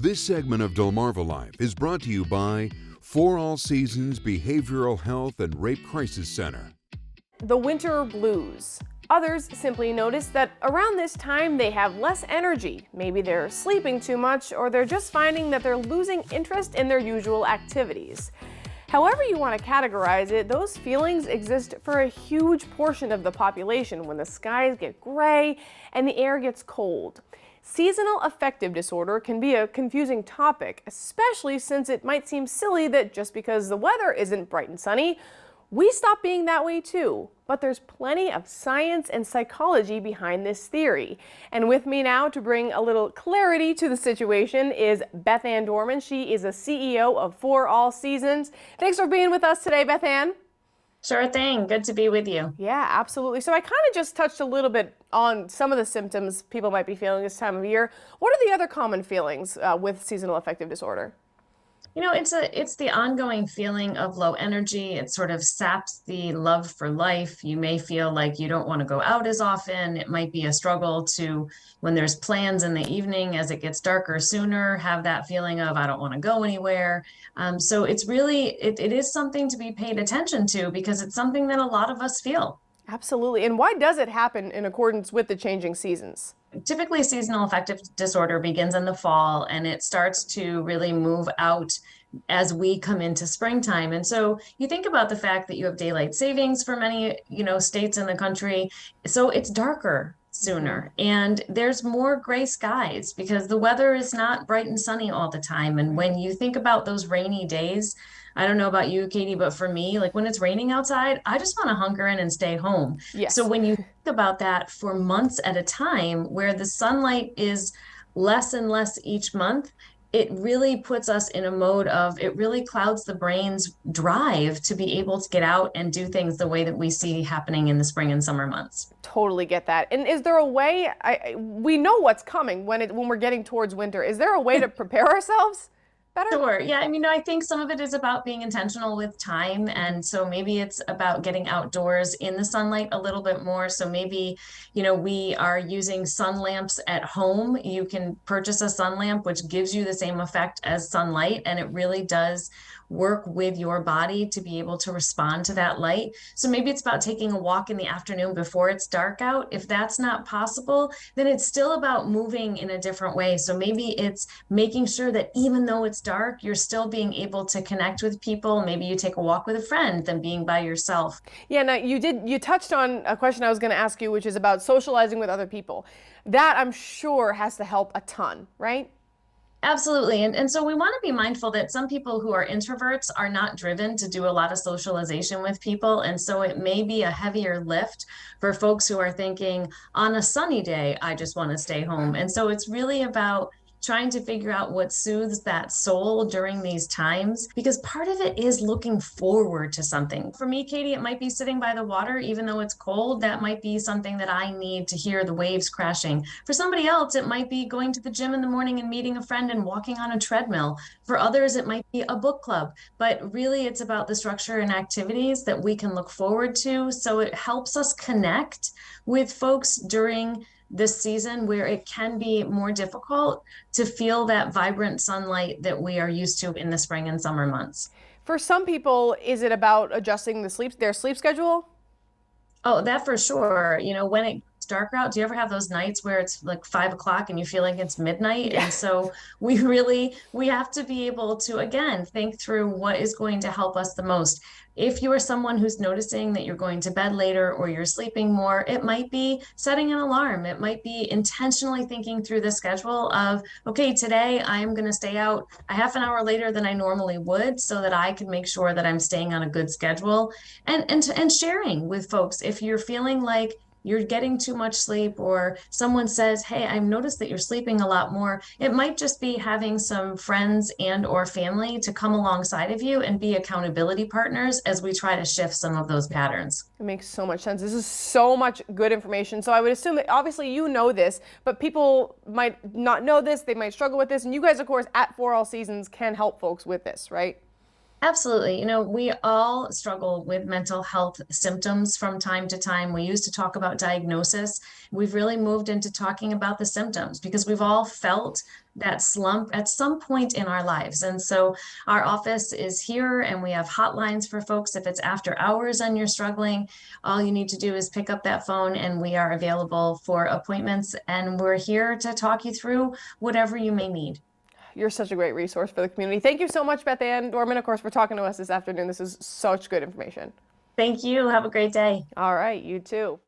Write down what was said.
This segment of DelmarvaLife is brought to you by For All Seasons Behavioral Health and Rape Crisis Center. The winter blues. Others simply notice that around this time they have less energy. Maybe they're sleeping too much, or they're just finding that they're losing interest in their usual activities. However you want to categorize it, those feelings exist for a huge portion of the population when the skies get gray and the air gets cold. Seasonal affective disorder can be a confusing topic, especially since it might seem silly that just because the weather isn't bright and sunny, we stop being that way too. But there's plenty of science and psychology behind this theory. And with me now to bring a little clarity to the situation is Beth Anne Dorman. She is a CEO of For All Seasons. Thanks for being with us today, Beth Anne. Sure thing. Good to be with you. Yeah, absolutely. So I kind of just touched a little bit on some of the symptoms people might be feeling this time of year. What are the other common feelings with seasonal affective disorder? You know, it's the ongoing feeling of low energy. It sort of saps the love for life. You may feel like you don't want to go out as often. It might be a struggle to, when there's plans in the evening as it gets darker sooner, have that feeling of I don't want to go anywhere. So it's really, it is something to be paid attention to because it's something that a lot of us feel. Absolutely. And why does it happen in accordance with the changing seasons? Typically, seasonal affective disorder begins in the fall and it starts to really move out as we come into springtime. And so you think about the fact that you have daylight savings for many, states in the country. So it's darker sooner and there's more gray skies because the weather is not bright and sunny all the time. And when you think about those rainy days, I don't know about you, Katie, but for me, like when it's raining outside, I just want to hunker in and stay home. Yes. So when you think about that for months at a time, where the sunlight is less and less each month, it really puts us in a mode of, it really clouds the brain's drive to be able to get out and do things the way that we see happening in the spring and summer months. Totally get that. And is there a way, we know what's coming when we're getting towards winter. Is there a way to prepare ourselves better? Sure. Yeah. I think some of it is about being intentional with time. And so maybe it's about getting outdoors in the sunlight a little bit more. So maybe, we are using sun lamps at home. You can purchase a sun lamp, which gives you the same effect as sunlight. And it really does work with your body to be able to respond to that light. So maybe it's about taking a walk in the afternoon before it's dark out. If that's not possible, then it's still about moving in a different way. So maybe it's making sure that even though it's dark, you're still being able to connect with people. Maybe you take a walk with a friend than being by yourself. Yeah, now you touched on a question I was going to ask you, which is about socializing with other people. That I'm sure has to help a ton, right? Absolutely. And so we want to be mindful that some people who are introverts are not driven to do a lot of socialization with people. And so it may be a heavier lift for folks who are thinking on a sunny day, I just want to stay home. And so it's really about trying to figure out what soothes that soul during these times, because part of it is looking forward to something. For me, Katie, it might be sitting by the water, even though it's cold. That might be something that I need to hear the waves crashing. For somebody else, it might be going to the gym in the morning and meeting a friend and walking on a treadmill. For others, it might be a book club. But really, it's about the structure and activities that we can look forward to. So it helps us connect with folks during this season where it can be more difficult to feel that vibrant sunlight that we are used to in the spring and summer months. For some people, is it about adjusting their sleep schedule? Oh, that for sure. When it gets darker out, do you ever have those nights where it's like 5 o'clock and you feel like it's midnight? Yeah. And so we have to be able to, again, think through what is going to help us the most. If you are someone who's noticing that you're going to bed later or you're sleeping more, it might be setting an alarm. It might be intentionally thinking through the schedule of, okay, today I'm going to stay out a half an hour later than I normally would so that I can make sure that I'm staying on a good schedule, and sharing with folks. If you're feeling like you're getting too much sleep, or someone says, hey, I've noticed that you're sleeping a lot more, it might just be having some friends and or family to come alongside of you and be accountability partners as we try to shift some of those patterns. It makes so much sense. This is so much good information. So I would assume that obviously you know this, but people might not know this. They might struggle with this. And you guys, of course, at For All Seasons can help folks with this, right? Absolutely. You know, we all struggle with mental health symptoms from time to time. We used to talk about diagnosis. We've really moved into talking about the symptoms because we've all felt that slump at some point in our lives. And so our office is here and we have hotlines for folks. If it's after hours and you're struggling, all you need to do is pick up that phone and we are available for appointments. And we're here to talk you through whatever you may need. You're such a great resource for the community. Thank you so much, Beth Anne Dorman, of course, for talking to us this afternoon. This is such good information. Thank you. Have a great day. All right, you too.